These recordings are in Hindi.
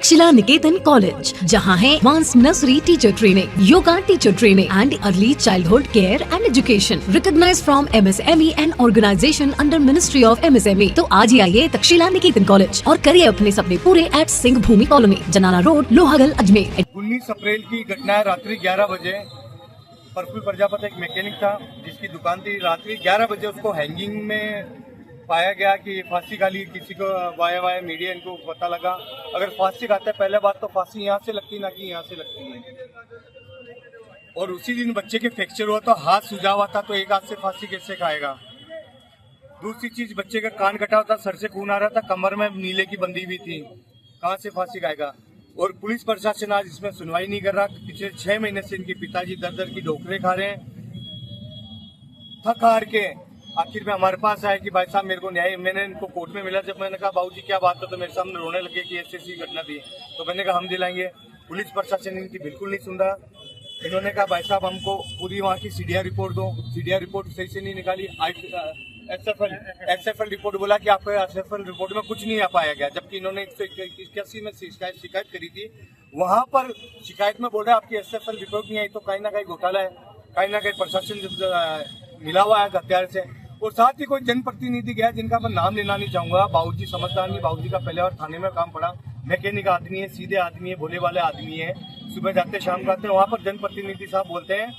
तक्षशिला निकेतन कॉलेज, जहां है advance nursery teacher training, yoga teacher training and early childhood care and education, recognised from MSME and organisation under ministry of MSME। तो आज ही आइए तक्षशिला निकेतन कॉलेज और करिए अपने सपने पूरे एट सिंह भूमि कॉलोनी, जनाना रोड, लोहागल, अजमेर। 19 अप्रैल की घटना है। रात्रि 11 बजे प्रफुल्ल प्रजापति एक मैकेनिक था जिसकी दुकान थी। रात्रि 11 बजे उसको हैंगिंग में पाया गया कि फांसी खा ली। किसी को वाया मीडिया इनको पता लगा। अगर फांसी खाते पहले बात तो फांसी यहाँ से लगती ना कि यहाँ से लगती है। और उसी दिन बच्चे के फ्रैक्चर हुआ तो हाथ सूजा हुआ था, तो एक हाथ से फांसी कैसे खाएगा। दूसरी चीज, बच्चे का कान कटा हुआ था, सर से खून आ रहा था, कमर में नीले की बंदी भी थी, कहाँ से फांसी खाएगा। और पुलिस प्रशासन आज इसमें सुनवाई नहीं कर रहा। पिछले 6 महीने से इनके पिताजी दर दर की डोकरे खा रहे हैं। थक हार के आखिर में हमारे पास आया कि भाई साहब मेरे को न्याय। मैंने इनको कोर्ट में मिला। जब मैंने कहा बाबूजी क्या बात है, तो मेरे सामने रोने लगे कि ऐसी घटना थी। तो मैंने कहा हम दिलाएंगे। पुलिस प्रशासन इनकी बिल्कुल नहीं सुन रहा। इन्होंने कहा भाई साहब हमको पूरी वहाँ की CDR रिपोर्ट दो। CDR रिपोर्ट सही से नहीं निकाली। SFL रिपोर्ट बोला कि आपको SFL रिपोर्ट में कुछ नहीं आ पाया गया, जबकि इन्होंने 181 में शिकायत करी थी। वहाँ पर शिकायत में बोल रहे आपकी SFL रिपोर्ट नहीं आई, तो कहीं ना कहीं घोटाला है, कहीं ना कहीं प्रशासन मिला हुआ है हथियार से। और साथ ही कोई जनप्रतिनिधि गया जिनका मैं नाम लेना नहीं चाहूंगा। बाबूजी समझदार नहीं, बाबूजी का पहले और थाने में काम पड़ा। मैकेनिक आदमी है, सीधे आदमी है, भोले वाले आदमी है, सुबह जाते शाम को आते हैं। वहाँ पर जनप्रतिनिधि साहब बोलते हैं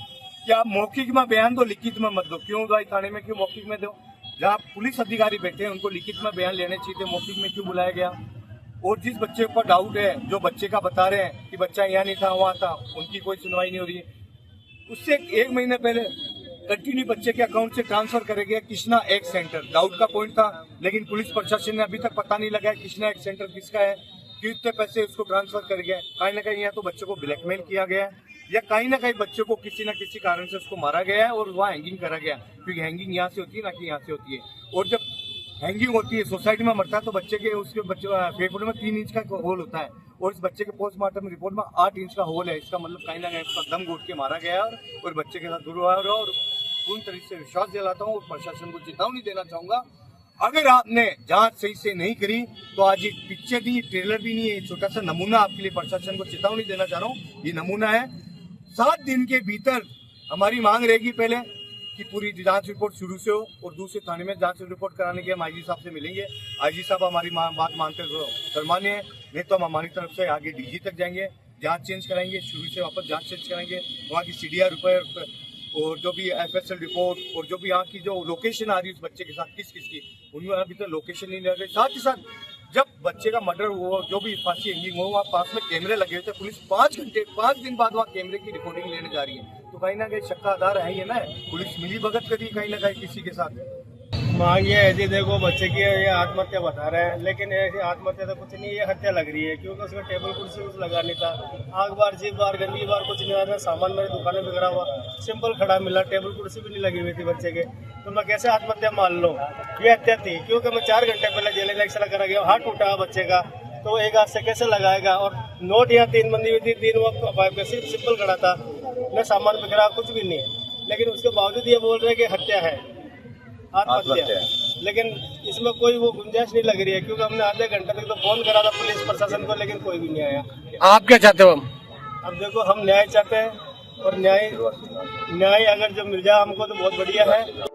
कि आप मौखिक में बयान दो, लिखित में मत दो। क्यों भाई थाने में क्यों मौखिक में दो? जहाँ पुलिस अधिकारी बैठे हैं उनको लिखित में बयान लेने चाहिए थे, मौखिक में क्यों बुलाया गया? और जिस बच्चे पर डाउट है, जो बच्चे का बता रहे हैं कि बच्चा यहाँ नहीं था वहाँ था, उनकी कोई सुनवाई नहीं हो रही है। उससे 1 महीने पहले कंटिन्यू बच्चे के अकाउंट से ट्रांसफर करे गया कृष्णा एक्स सेंटर। डाउट का पॉइंट था, लेकिन पुलिस प्रशासन ने अभी तक पता नहीं लगा कृष्णा एक्स सेंटर किसका है, कितने पैसे उसको ट्रांसफर कर गया। कहीं ना कहीं या तो बच्चे को ब्लैकमेल किया गया है, या कहीं ना कहीं बच्चे को किसी न किसी कारण से उसको मारा गया है और वहाँ हैंगिंग करा गया। क्योंकि हैंगिंग यहाँ से होती है ना कि यहाँ से होती है। और जब हैंगिंग होती है, सोसाइटी में मरता है, तो बच्चे के उसके फेफड़े में 3 इंच का होल होता है, और इस बच्चे के पोस्टमार्टम रिपोर्ट में 8 इंच का होल है। इसका मतलब कहीं ना कहीं उसका दम घोट के मारा गया और बच्चे के साथ दुर्व्यवहार। और पूर्ण तरीके से विश्वास दिलाता हूँ और प्रशासन को चेतावनी देना चाहूंगा, अगर आपने जांच सही से नहीं करी तो आज ये पिक्चर नहीं, ट्रेलर भी नहीं है, छोटा सा नमूना आपके लिए प्रशासन को चेतावनी देना चाह रहा हूँ। ये नमूना है। 7 दिन के भीतर हमारी मांग रहेगी पहले कि पूरी जांच रिपोर्ट शुरू से हो, और दूसरे थाने में जांच रिपोर्ट कराने के हम IG साहब से मिलेंगे। IG साहब हमारी बात मानते तो शर्मान्य है, नहीं तो हम हमारी तरफ से आगे DG तक जाएंगे, जांच चेंज कराएंगे, शुरू से वापस जांच चेंज कराएंगे। वहाँ की CDR रिपोर्ट और जो भी FSL रिपोर्ट और जो भी यहाँ की जो लोकेशन आ रही है उस बच्चे के साथ किस की, उनमें अभी तक लोकेशन नहीं लग रही। साथ ही साथ जब बच्चे का मर्डर हुआ, जो भी फांसी हैंगिंग हो, वहाँ पास में कैमरे लगे हुए थे। पुलिस 5 दिन बाद वहाँ कैमरे की रिकॉर्डिंग लेने जा रही है, तो कहीं ना कहीं शक का आधार है ही ना। पुलिस मिली भगत करी कहीं ना कहीं किसी के साथ। मांग ये है जी, देखो बच्चे की ये आत्महत्या बता रहे हैं, लेकिन ऐसी आत्महत्या तो कुछ नहीं, ये हत्या लग रही है। क्योंकि उसमें टेबल कुर्सी कुछ लगा नहीं था, आग बार जीप बार गंदी बार कुछ नहीं हुआ। सामान मेरी दुकान में बिगड़ा हुआ सिंपल खड़ा मिला, टेबल कुर्सी भी नहीं लगी हुई थी बच्चे के, तो मैं कैसे आत्महत्या मान लूँ? ये हत्या थी। क्योंकि मैं 4 घंटे पहले जेल इलेक्शन करा गया, हाथ टूटा बच्चे का, तो एक हाथ से कैसे लगाएगा? और नोट यहाँ 3 बंदी हुई थी, 3 वक्त सिर्फ सिंपल खड़ा था, मैं सामान बिगड़ा कुछ भी नहीं, लेकिन उसके बावजूद ये बोल रहे हैं कि हत्या है, आत्महत्या। लेकिन इसमें कोई वो गुंजाइश नहीं लग रही है। क्योंकि हमने आधे घंटे तक तो फोन करा था पुलिस प्रशासन को, लेकिन कोई भी नहीं आया। आप क्या चाहते हो? अब देखो हम न्याय चाहते हैं, और न्याय अगर जो मिल जाए हमको तो बहुत बढ़िया है।